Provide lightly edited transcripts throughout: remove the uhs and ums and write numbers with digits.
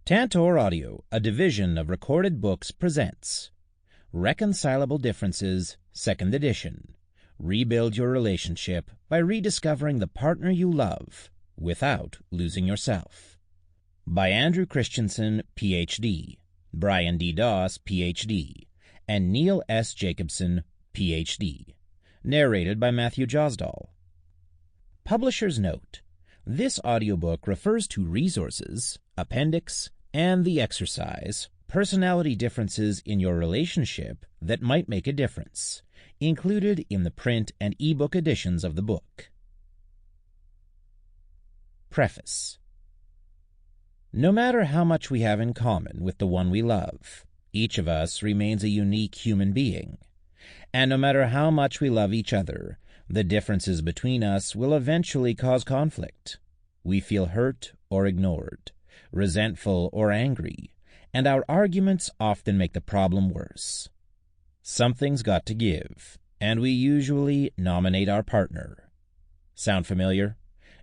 Tantor Audio, a division of Recorded Books, presents Reconcilable Differences, 2nd edition. Rebuild your relationship by rediscovering the partner you love without losing yourself. By Andrew Christensen, Ph.D., Brian D. Doss, Ph.D., and Neil S. Jacobson, Ph.D. Narrated by Matthew Josdal. Publisher's note: this audiobook refers to resources, appendix, and the exercise, personality differences in your relationship that might make a difference, included in the print and ebook editions of the book. Preface. No matter how much we have in common with the one we love, each of us remains a unique human being. And no matter how much we love each other, the differences between us will eventually cause conflict. We feel hurt or ignored, resentful or angry, and our arguments often make the problem worse. Something's got to give, and we usually nominate our partner. Sound familiar?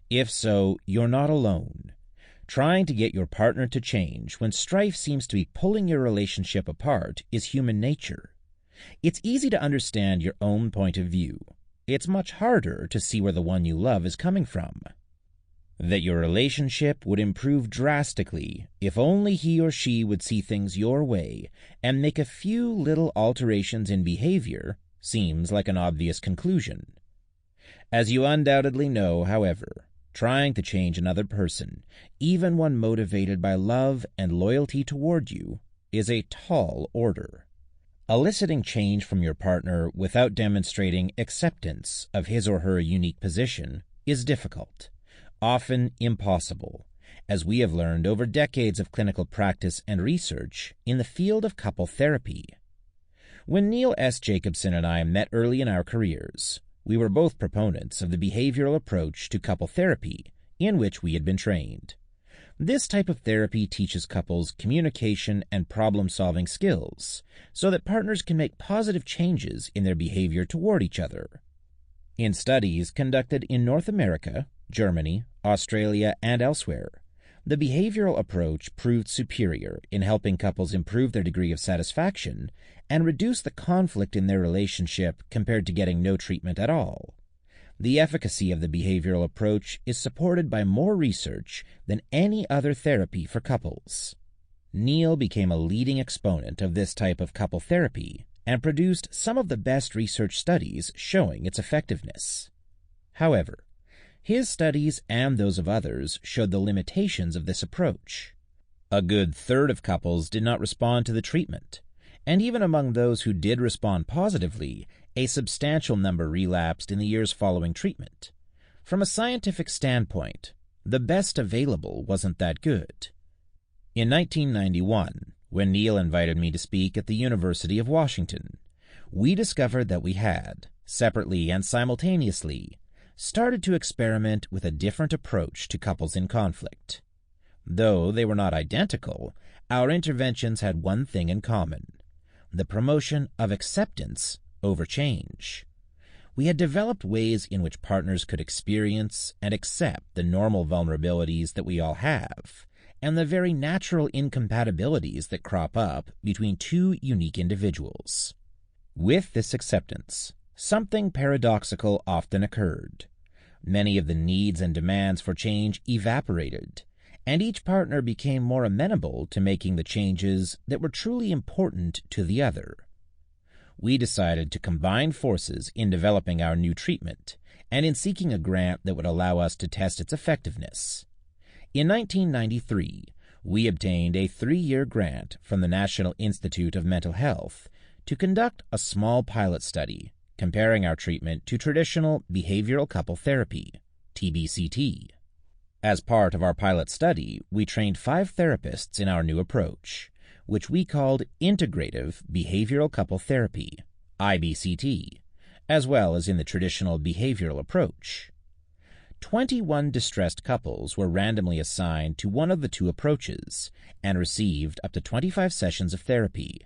If so, you're not alone. Trying to get your partner to change when strife seems to be pulling your relationship apart is human nature. It's easy to understand your own point of view. It's much harder to see where the one you love is coming from. That your relationship would improve drastically if only he or she would see things your way and make a few little alterations in behavior seems like an obvious conclusion. As you undoubtedly know, however, trying to change another person, even one motivated by love and loyalty toward you, is a tall order. Eliciting change from your partner without demonstrating acceptance of his or her unique position is difficult, often impossible, as we have learned over decades of clinical practice and research in the field of couple therapy. When Neil S. Jacobson and I met early in our careers, we were both proponents of the behavioral approach to couple therapy in which we had been trained. This type of therapy teaches couples communication and problem-solving skills so that partners can make positive changes in their behavior toward each other. In studies conducted in North America, Germany, Australia, and elsewhere, the behavioral approach proved superior in helping couples improve their degree of satisfaction and reduce the conflict in their relationship compared to getting no treatment at all. The efficacy of the behavioral approach is supported by more research than any other therapy for couples. Neil became a leading exponent of this type of couple therapy and produced some of the best research studies showing its effectiveness. However, his studies and those of others showed the limitations of this approach. A good third of couples did not respond to the treatment, and even among those who did respond positively, a substantial number relapsed in the years following treatment. From a scientific standpoint, the best available wasn't that good. In 1991, when Neil invited me to speak at the University of Washington, we discovered that we had, separately and simultaneously, started to experiment with a different approach to couples in conflict. Though they were not identical, our interventions had one thing in common: the promotion of acceptance over change. We had developed ways in which partners could experience and accept the normal vulnerabilities that we all have, and the very natural incompatibilities that crop up between two unique individuals. With this acceptance, something paradoxical often occurred. Many of the needs and demands for change evaporated, and each partner became more amenable to making the changes that were truly important to the other. We decided to combine forces in developing our new treatment and in seeking a grant that would allow us to test its effectiveness. In 1993, we obtained a 3-year grant from the National Institute of Mental Health to conduct a small pilot study comparing our treatment to traditional behavioral couple therapy, TBCT. As part of our pilot study, we trained 5 therapists in our new approach, which we called Integrative Behavioral Couple Therapy, IBCT, as well as in the traditional behavioral approach. 21 distressed couples were randomly assigned to one of the two approaches and received up to 25 sessions of therapy.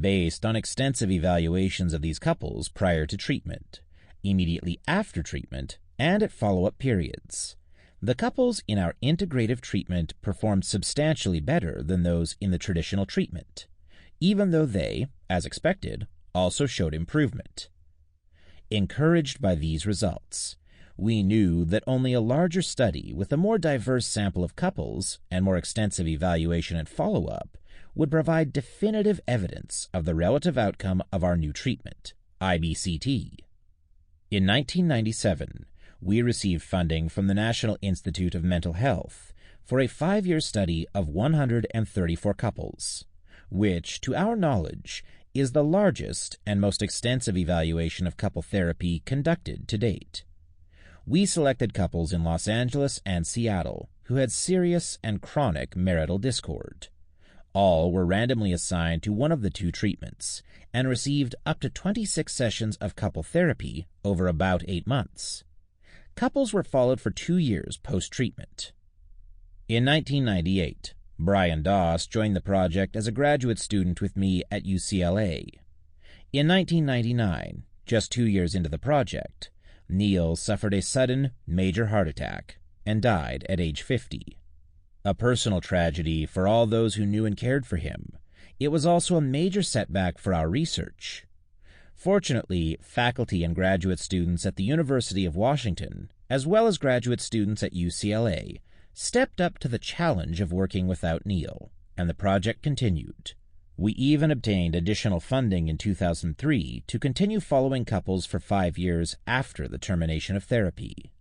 Based on extensive evaluations of these couples prior to treatment, immediately after treatment, and at follow-up periods, The couples in our integrative treatment performed substantially better than those in the traditional treatment, even though they, as expected, also showed improvement. Encouraged by these results, we knew that only a larger study with a more diverse sample of couples and more extensive evaluation and follow-up would provide definitive evidence of the relative outcome of our new treatment, IBCT. In 1997, we received funding from the National Institute of Mental Health for a 5-year study of 134 couples, which, to our knowledge, is the largest and most extensive evaluation of couple therapy conducted to date. We selected couples in Los Angeles and Seattle who had serious and chronic marital discord. All were randomly assigned to one of the two treatments and received up to 26 sessions of couple therapy over about 8 months. Couples were followed for 2 years post-treatment. In 1998, Brian Doss joined the project as a graduate student with me at UCLA. In 1999, just 2 years into the project, Neil suffered a sudden, major heart attack and died at age 50. A personal tragedy for all those who knew and cared for him, it was also a major setback for our research. Fortunately, faculty and graduate students at the University of Washington, as well as graduate students at UCLA, stepped up to the challenge of working without Neil, and the project continued. We even obtained additional funding in 2003 to continue following couples for 5 years after the termination of therapy.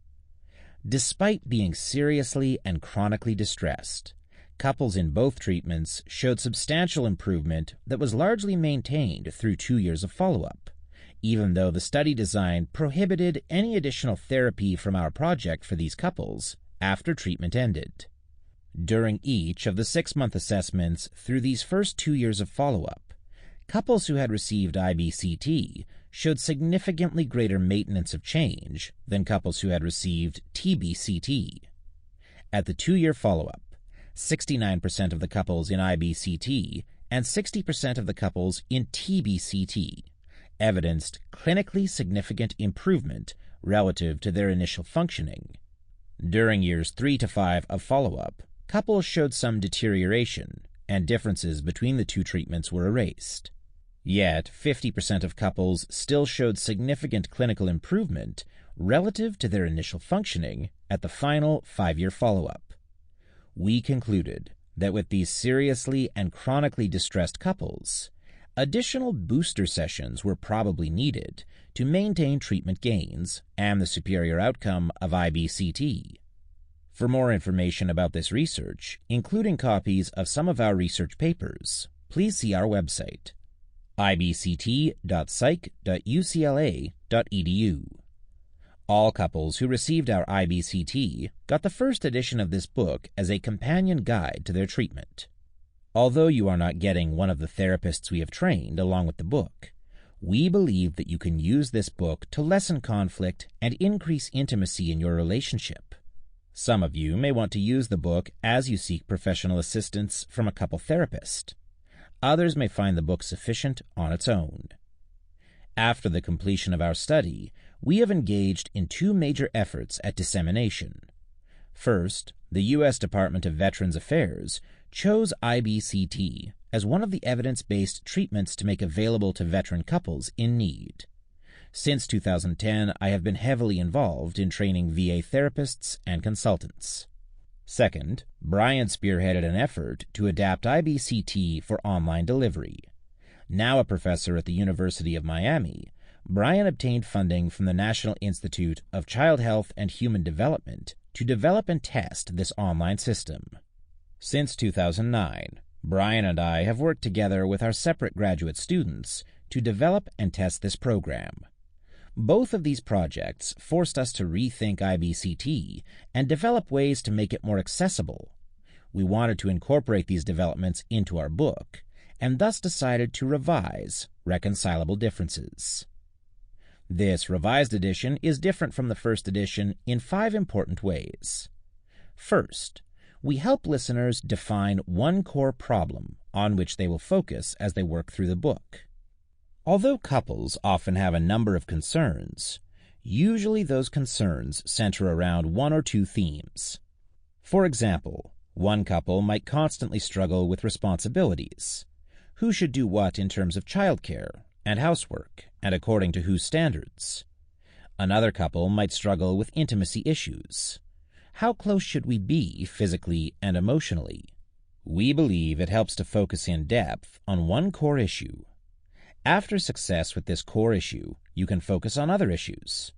Despite being seriously and chronically distressed, couples in both treatments showed substantial improvement that was largely maintained through 2 years of follow-up, even though the study design prohibited any additional therapy from our project for these couples after treatment ended. During each of the 6-month assessments through these first 2 years of follow-up, couples who had received IBCT showed significantly greater maintenance of change than couples who had received TBCT. At the 2-year follow-up, 69% of the couples in IBCT and 60% of the couples in TBCT evidenced clinically significant improvement relative to their initial functioning. During years 3 to 5 of follow-up, couples showed some deterioration, and differences between the two treatments were erased. Yet, 50% of couples still showed significant clinical improvement relative to their initial functioning at the final 5-year follow-up. We concluded that with these seriously and chronically distressed couples, additional booster sessions were probably needed to maintain treatment gains and the superior outcome of IBCT. For more information about this research, including copies of some of our research papers, please see our website, ibct.psych.ucla.edu. All couples who received our IBCT got the first edition of this book as a companion guide to their treatment. Although you are not getting one of the therapists we have trained along with the book, we believe that you can use this book to lessen conflict and increase intimacy in your relationship. Some of you may want to use the book as you seek professional assistance from a couple therapist. Others may find the book sufficient on its own. After the completion of our study, we have engaged in 2 major efforts at dissemination. First, the U.S. Department of Veterans Affairs chose IBCT as one of the evidence-based treatments to make available to veteran couples in need. Since 2010, I have been heavily involved in training VA therapists and consultants. Second, Brian spearheaded an effort to adapt IBCT for online delivery. Now a professor at the University of Miami, Brian obtained funding from the National Institute of Child Health and Human Development to develop and test this online system. Since 2009, Brian and I have worked together with our separate graduate students to develop and test this program. Both of these projects forced us to rethink IBCT and develop ways to make it more accessible. We wanted to incorporate these developments into our book, and thus decided to revise Reconcilable Differences. This revised edition is different from the first edition in 5 important ways. First, we help listeners define one core problem on which they will focus as they work through the book. Although couples often have a number of concerns, Usually those concerns center around one or two themes. For example, one couple might constantly struggle with responsibilities. Who should do what in terms of childcare and housework, and according to whose standards? Another couple might struggle with intimacy issues. How close should we be physically and emotionally? We believe it helps to focus in depth on one core issue. After success with this core issue, you can focus on other issues.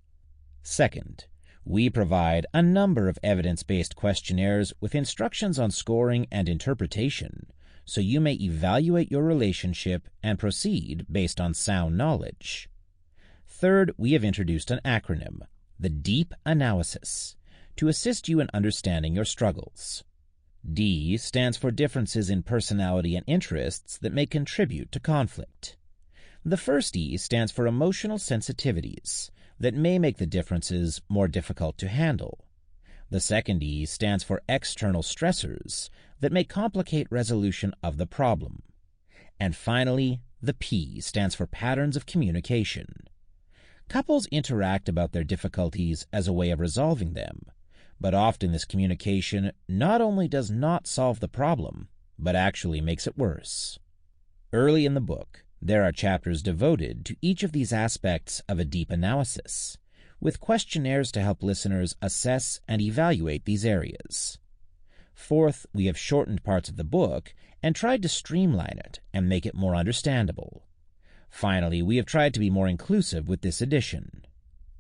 Second, we provide a number of evidence-based questionnaires with instructions on scoring and interpretation, so you may evaluate your relationship and proceed based on sound knowledge. Third, we have introduced an acronym, the Deep Analysis, to assist you in understanding your struggles. D stands for differences in personality and interests that may contribute to conflict. The first E stands for emotional sensitivities that may make the differences more difficult to handle. The second E stands for external stressors that may complicate resolution of the problem. And finally, the P stands for patterns of communication. Couples interact about their difficulties as a way of resolving them, but often this communication not only does not solve the problem, but actually makes it worse. Early in the book, there are chapters devoted to each of these aspects of a deep analysis, with questionnaires to help listeners assess and evaluate these areas. Fourth, we have shortened parts of the book and tried to streamline it and make it more understandable. Finally, we have tried to be more inclusive with this edition.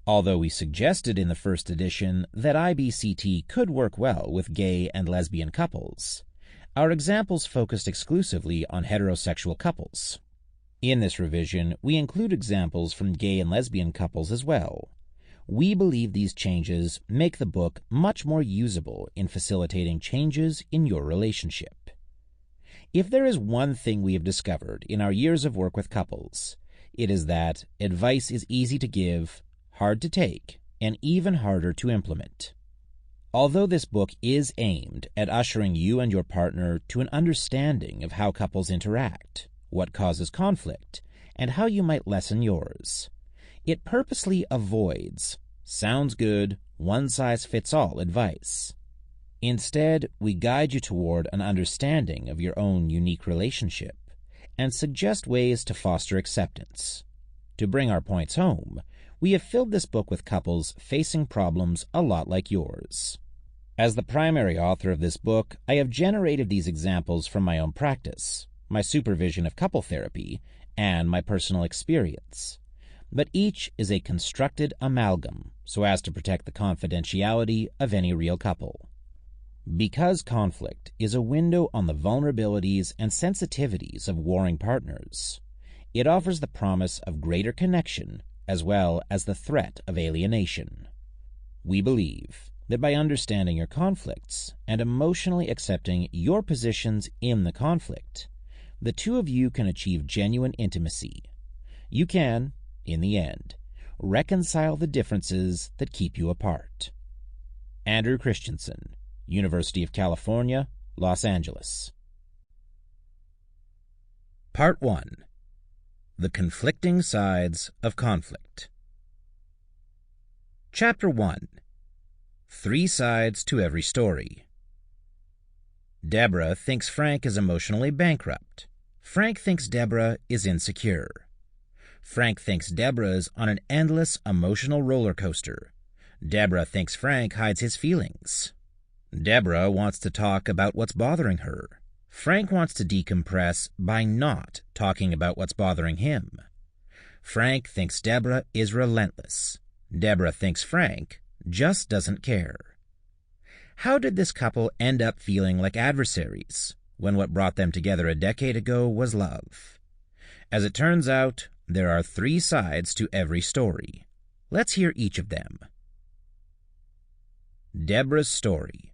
Although we suggested in the first edition that IBCT could work well with gay and lesbian couples, our examples focused exclusively on heterosexual couples. In this revision, we include examples from gay and lesbian couples as well. We believe these changes make the book much more usable in facilitating changes in your relationship. If there is one thing we have discovered in our years of work with couples, it is that advice is easy to give, hard to take, and even harder to implement. Although this book is aimed at ushering you and your partner to an understanding of how couples interact, what causes conflict, and how you might lessen yours, it purposely avoids sounds good, one-size-fits-all advice. Instead, we guide you toward an understanding of your own unique relationship and suggest ways to foster acceptance. To bring our points home, we have filled this book with couples facing problems a lot like yours. As the primary author of this book, I have generated these examples from my own practice, my supervision of couple therapy, and my personal experience. But each is a constructed amalgam so as to protect the confidentiality of any real couple. Because conflict is a window on the vulnerabilities and sensitivities of warring partners, it offers the promise of greater connection as well as the threat of alienation. We believe that by understanding your conflicts and emotionally accepting your positions in the conflict, the two of you can achieve genuine intimacy. You can, in the end, reconcile the differences that keep you apart. Andrew Christensen, University of California, Los Angeles. Part 1. The Conflicting Sides of Conflict. Chapter 1. 3 Sides to Every Story. Deborah thinks Frank is emotionally bankrupt. Frank thinks Deborah is insecure. Frank thinks Deborah is on an endless emotional roller coaster. Deborah thinks Frank hides his feelings. Deborah wants to talk about what's bothering her. Frank wants to decompress by not talking about what's bothering him. Frank thinks Deborah is relentless. Deborah thinks Frank just doesn't care. How did this couple end up feeling like adversaries when what brought them together a decade ago was love? As it turns out, there are 3 sides to every story. Let's hear each of them. Deborah's story.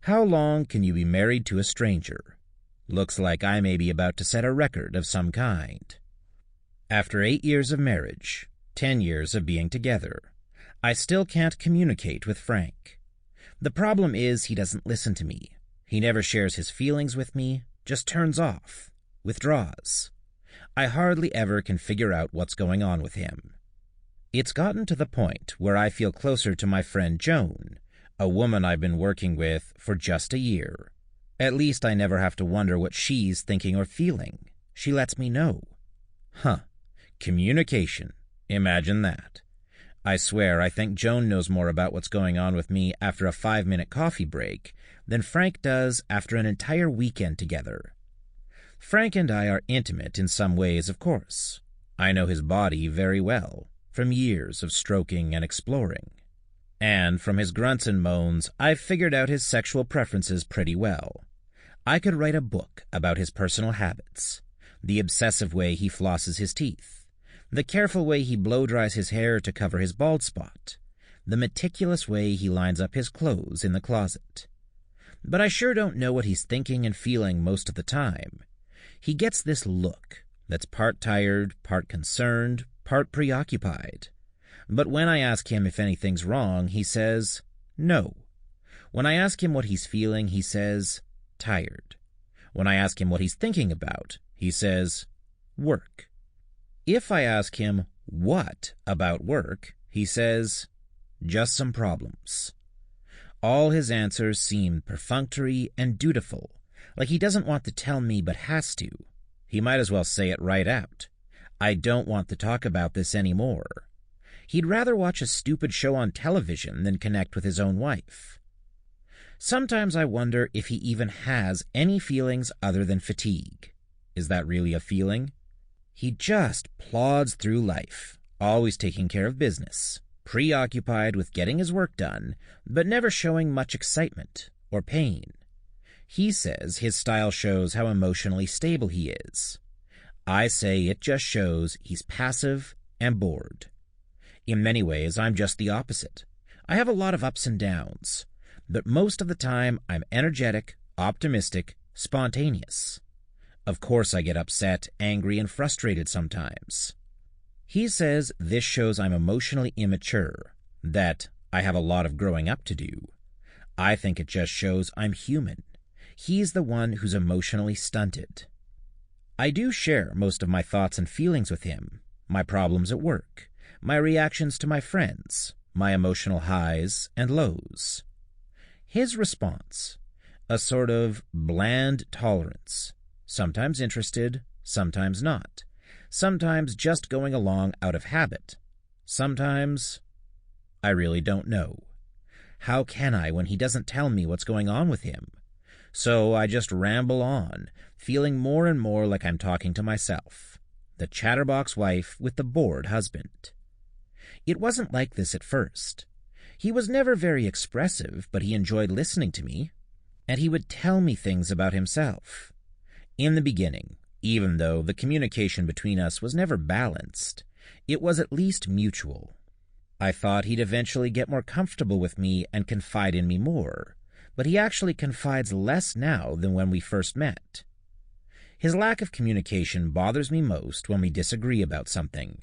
How long can you be married to a stranger? Looks like I may be about to set a record of some kind. After 8 years of marriage, 10 years of being together, I still can't communicate with Frank. The problem is he doesn't listen to me. He never shares his feelings with me, just turns off, withdraws. I hardly ever can figure out what's going on with him. It's gotten to the point where I feel closer to my friend Joan, a woman I've been working with for just a year. At least I never have to wonder what she's thinking or feeling. She lets me know. Communication. Imagine that. I swear I think Joan knows more about what's going on with me after a 5-minute coffee break than Frank does after an entire weekend together. Frank and I are intimate in some ways, of course. I know his body very well, from years of stroking and exploring. And from his grunts and moans, I've figured out his sexual preferences pretty well. I could write a book about his personal habits, the obsessive way he flosses his teeth, the careful way he blow-dries his hair to cover his bald spot, the meticulous way he lines up his clothes in the closet. But I sure don't know what he's thinking and feeling most of the time. He gets this look that's part tired, part concerned, part preoccupied. But when I ask him if anything's wrong, he says, no. When I ask him what he's feeling, he says, tired. When I ask him what he's thinking about, he says, work. If I ask him what about work, he says, just some problems. All his answers seem perfunctory and dutiful, like he doesn't want to tell me but has to. He might as well say it right out. I don't want to talk about this anymore. He'd rather watch a stupid show on television than connect with his own wife. Sometimes I wonder if he even has any feelings other than fatigue. Is that really a feeling? He just plods through life, always taking care of business, preoccupied with getting his work done, but never showing much excitement or pain. He says his style shows how emotionally stable he is. I say it just shows he's passive and bored. In many ways, I'm just the opposite. I have a lot of ups and downs, but most of the time I'm energetic, optimistic, spontaneous. Of course I get upset, angry, and frustrated sometimes. He says this shows I'm emotionally immature, that I have a lot of growing up to do. I think it just shows I'm human. He's the one who's emotionally stunted. I do share most of my thoughts and feelings with him, my problems at work, my reactions to my friends, my emotional highs and lows. His response, a sort of bland tolerance, sometimes interested, sometimes not, sometimes just going along out of habit, sometimes I really don't know. How can I when he doesn't tell me what's going on with him? So I just ramble on, feeling more and more like I'm talking to myself, the chatterbox wife with the bored husband. It wasn't like this at first. He was never very expressive, but he enjoyed listening to me, and he would tell me things about himself. In the beginning, even though the communication between us was never balanced, it was at least mutual. I thought he'd eventually get more comfortable with me and confide in me more, but he actually confides less now than when we first met. His lack of communication bothers me most when we disagree about something.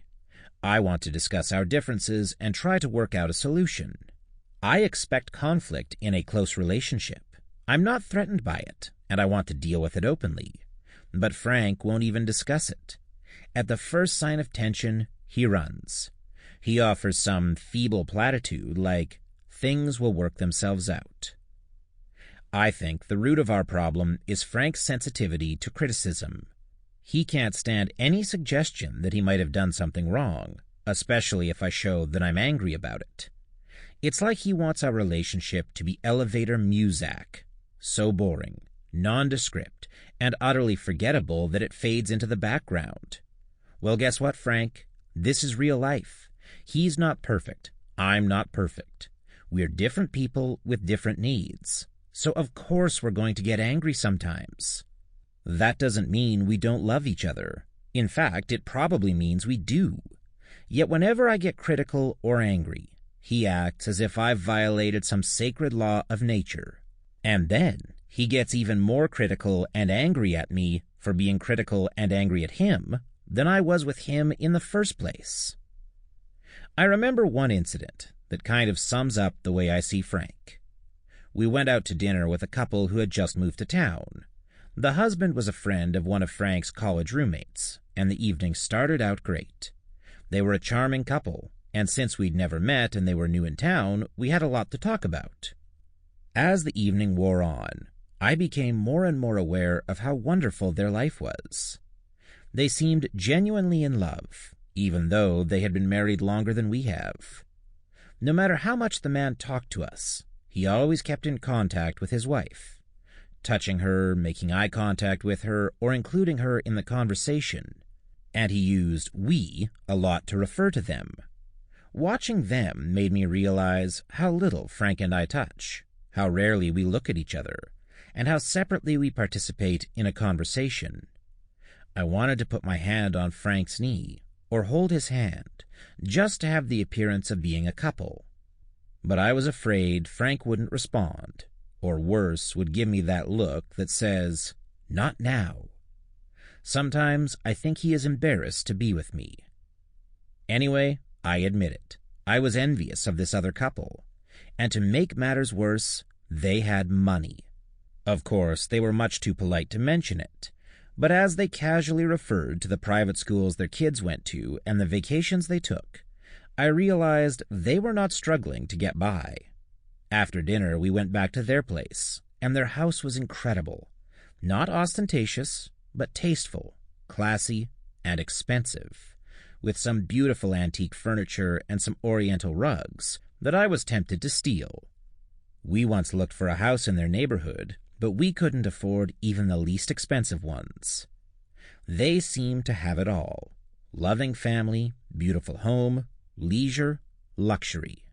I want to discuss our differences and try to work out a solution. I expect conflict in a close relationship. I'm not threatened by it, and I want to deal with it openly. But Frank won't even discuss it. At the first sign of tension, he runs. He offers some feeble platitude like, things will work themselves out. I think the root of our problem is Frank's sensitivity to criticism. He can't stand any suggestion that he might have done something wrong, especially if I show that I'm angry about it. It's like he wants our relationship to be elevator muzak, so boring, nondescript, and utterly forgettable that it fades into the background. Well, guess what, Frank? This is real life. He's not perfect. I'm not perfect. We're different people with different needs. So of course we're going to get angry sometimes. That doesn't mean we don't love each other. In fact, it probably means we do. Yet whenever I get critical or angry, he acts as if I've violated some sacred law of nature. And then he gets even more critical and angry at me for being critical and angry at him than I was with him in the first place. I remember one incident that kind of sums up the way I see Frank. We went out to dinner with a couple who had just moved to town. The husband was a friend of one of Frank's college roommates, and the evening started out great. They were a charming couple, and since we'd never met and they were new in town, we had a lot to talk about. As the evening wore on, I became more and more aware of how wonderful their life was. They seemed genuinely in love, even though they had been married longer than we have. No matter how much the man talked to us, he always kept in contact with his wife, touching her, making eye contact with her, or including her in the conversation, and he used "we" a lot to refer to them. Watching them made me realize how little Frank and I touch, how rarely we look at each other, and how separately we participate in a conversation. I wanted to put my hand on Frank's knee, or hold his hand, just to have the appearance of being a couple. But I was afraid Frank wouldn't respond, or worse, would give me that look that says, "Not now." Sometimes I think he is embarrassed to be with me. Anyway, I admit it. I was envious of this other couple, and to make matters worse, they had money. Of course, they were much too polite to mention it, but as they casually referred to the private schools their kids went to and the vacations they took, I realized they were not struggling to get by. After dinner, we went back to their place, and their house was incredible. Not ostentatious, but tasteful, classy, and expensive, with some beautiful antique furniture and some oriental rugs that I was tempted to steal. We once looked for a house in their neighborhood, but we couldn't afford even the least expensive ones. They seemed to have it all: loving family, beautiful home, leisure, luxury.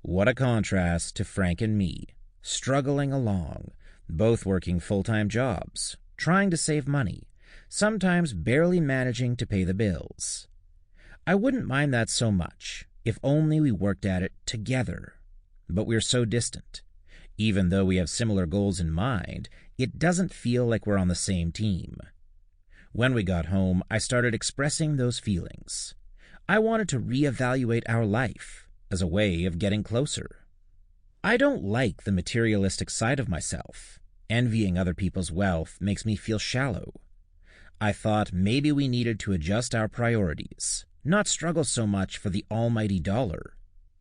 What a contrast to Frank and me, struggling along, both working full-time jobs, trying to save money, sometimes barely managing to pay the bills. I wouldn't mind that so much if only we worked at it together. But we're so distant. Even though we have similar goals in mind, it doesn't feel like we're on the same team. When we got home, I started expressing those feelings. I wanted to reevaluate our life as a way of getting closer. I don't like the materialistic side of myself. Envying other people's wealth makes me feel shallow. I thought maybe we needed to adjust our priorities, not struggle so much for the almighty dollar.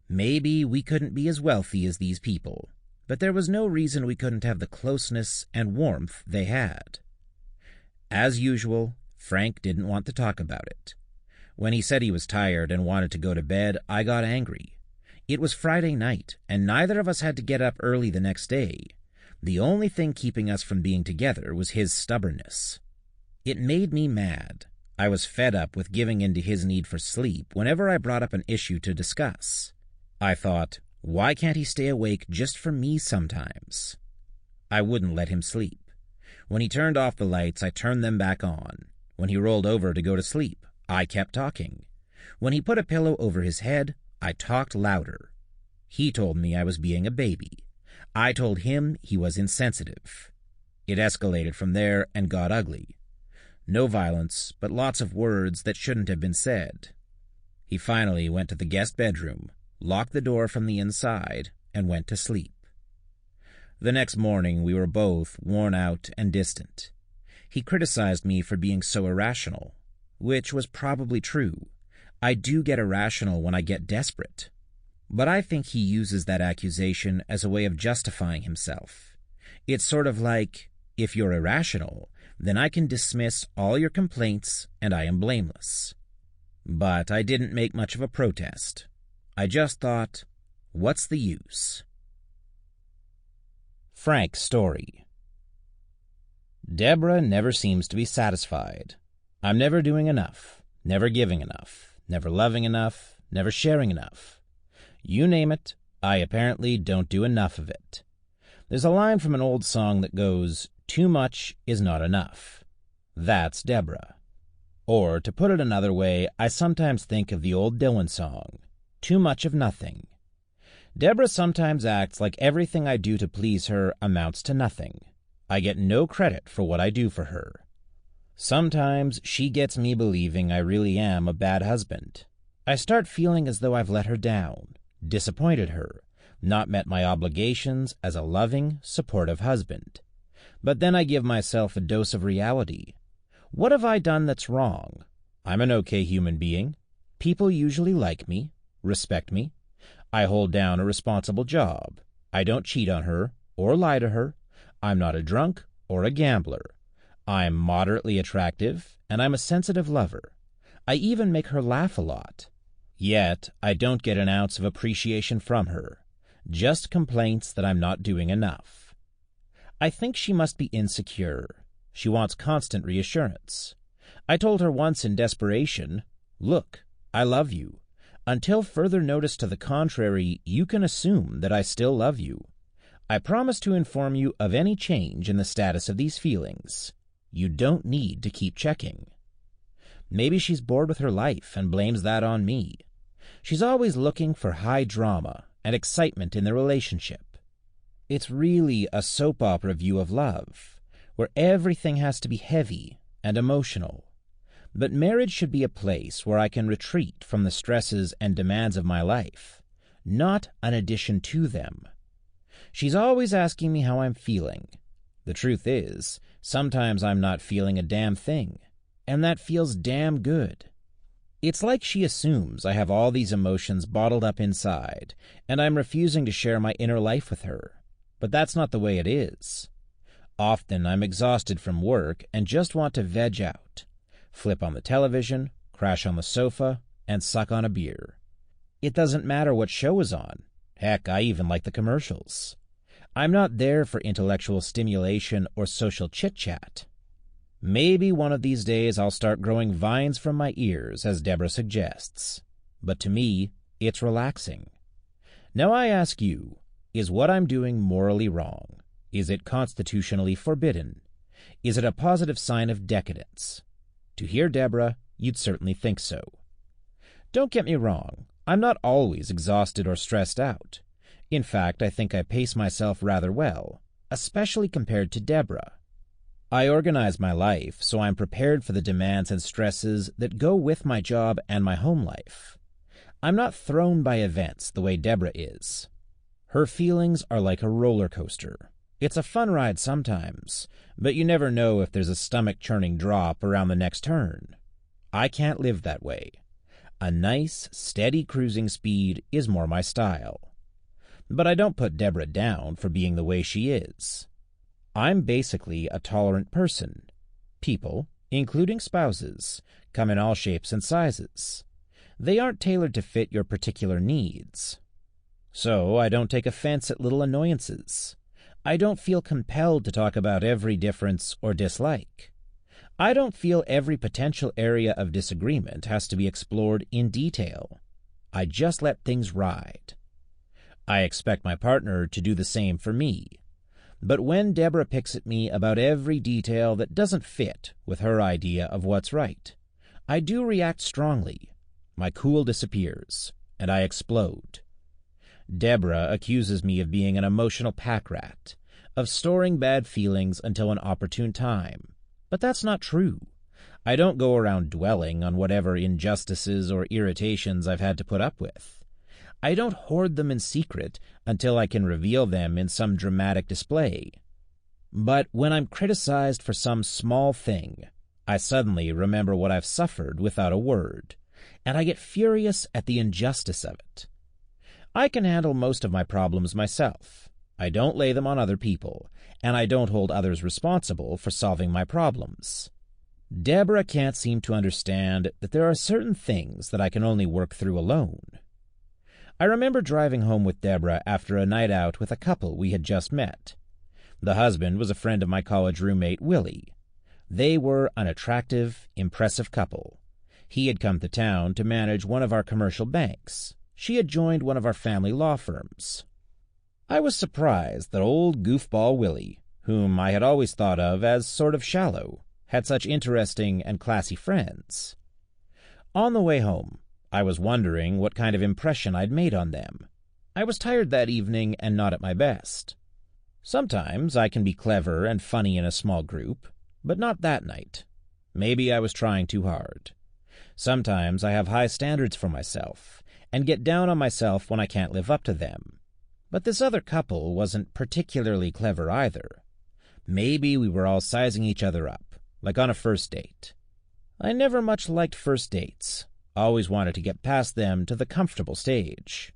Maybe we couldn't be as wealthy as these people, but there was no reason we couldn't have the closeness and warmth they had. As usual, Frank didn't want to talk about it. When he said he was tired and wanted to go to bed, I got angry. It was Friday night, and neither of us had to get up early the next day. The only thing keeping us from being together was his stubbornness. It made me mad. I was fed up with giving in to his need for sleep whenever I brought up an issue to discuss. I thought, why can't he stay awake just for me sometimes? I wouldn't let him sleep. When he turned off the lights, I turned them back on. When he rolled over to go to sleep, I kept talking. When he put a pillow over his head, I talked louder. He told me I was being a baby. I told him he was insensitive. It escalated from there and got ugly. No violence, but lots of words that shouldn't have been said. He finally went to the guest bedroom, locked the door from the inside, and went to sleep. The next morning we were both worn out and distant. He criticized me for being so irrational, which was probably true. I do get irrational when I get desperate. But I think he uses that accusation as a way of justifying himself. It's sort of like, if you're irrational, then I can dismiss all your complaints and I am blameless. But I didn't make much of a protest. I just thought, what's the use? Frank's story. Deborah never seems to be satisfied. I'm never doing enough, never giving enough, never loving enough, never sharing enough. You name it, I apparently don't do enough of it. There's a line from an old song that goes, "Too much is not enough." That's Deborah. Or, to put it another way, I sometimes think of the old Dylan song, "Too much of nothing." Deborah sometimes acts like everything I do to please her amounts to nothing. I get no credit for what I do for her. Sometimes she gets me believing I really am a bad husband. I start feeling as though I've let her down, disappointed her, not met my obligations as a loving, supportive husband. But then I give myself a dose of reality. What have I done that's wrong? I'm an okay human being. People usually like me, respect me. I hold down a responsible job. I don't cheat on her or lie to her. I'm not a drunk or a gambler. I'm moderately attractive, and I'm a sensitive lover. I even make her laugh a lot. Yet, I don't get an ounce of appreciation from her, just complaints that I'm not doing enough. I think she must be insecure. She wants constant reassurance. I told her once in desperation, "Look, I love you. Until further notice to the contrary, you can assume that I still love you. I promise to inform you of any change in the status of these feelings. You don't need to keep checking." Maybe she's bored with her life and blames that on me. She's always looking for high drama and excitement in the relationship. It's really a soap opera view of love, where everything has to be heavy and emotional. But marriage should be a place where I can retreat from the stresses and demands of my life, not an addition to them. She's always asking me how I'm feeling. The truth is, sometimes I'm not feeling a damn thing, and that feels damn good. It's like she assumes I have all these emotions bottled up inside, and I'm refusing to share my inner life with her. But that's not the way it is. Often I'm exhausted from work and just want to veg out, flip on the television, crash on the sofa, and suck on a beer. It doesn't matter what show is on. Heck, I even like the commercials. I'm not there for intellectual stimulation or social chit-chat. Maybe one of these days I'll start growing vines from my ears, as Deborah suggests. But to me, it's relaxing. Now I ask you, is what I'm doing morally wrong? Is it constitutionally forbidden? Is it a positive sign of decadence? To hear Deborah, you'd certainly think so. Don't get me wrong, I'm not always exhausted or stressed out. In fact, I think I pace myself rather well, especially compared to Deborah. I organize my life so I'm prepared for the demands and stresses that go with my job and my home life. I'm not thrown by events the way Deborah is. Her feelings are like a roller coaster. It's a fun ride sometimes, but you never know if there's a stomach-churning drop around the next turn. I can't live that way. A nice, steady cruising speed is more my style. But I don't put Deborah down for being the way she is. I'm basically a tolerant person. People, including spouses, come in all shapes and sizes. They aren't tailored to fit your particular needs. So I don't take offense at little annoyances. I don't feel compelled to talk about every difference or dislike. I don't feel every potential area of disagreement has to be explored in detail. I just let things ride. I expect my partner to do the same for me. But when Deborah picks at me about every detail that doesn't fit with her idea of what's right, I do react strongly. My cool disappears, and I explode. Deborah accuses me of being an emotional pack rat, of storing bad feelings until an opportune time. But that's not true. I don't go around dwelling on whatever injustices or irritations I've had to put up with. I don't hoard them in secret until I can reveal them in some dramatic display. But when I'm criticized for some small thing, I suddenly remember what I've suffered without a word, and I get furious at the injustice of it. I can handle most of my problems myself. I don't lay them on other people, and I don't hold others responsible for solving my problems. Deborah can't seem to understand that there are certain things that I can only work through alone. I remember driving home with Deborah after a night out with a couple we had just met. The husband was a friend of my college roommate, Willie. They were an attractive, impressive couple. He had come to town to manage one of our commercial banks. She had joined one of our family law firms. I was surprised that old goofball Willie, whom I had always thought of as sort of shallow, had such interesting and classy friends. On the way home, I was wondering what kind of impression I'd made on them. I was tired that evening and not at my best. Sometimes I can be clever and funny in a small group, but not that night. Maybe I was trying too hard. Sometimes I have high standards for myself and get down on myself when I can't live up to them. But this other couple wasn't particularly clever either. Maybe we were all sizing each other up, like on a first date. I never much liked first dates. always wanted to get past them to the comfortable stage.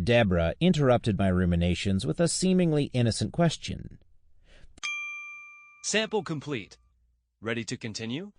Deborah interrupted my ruminations with a seemingly innocent question. Sample complete. Ready to continue?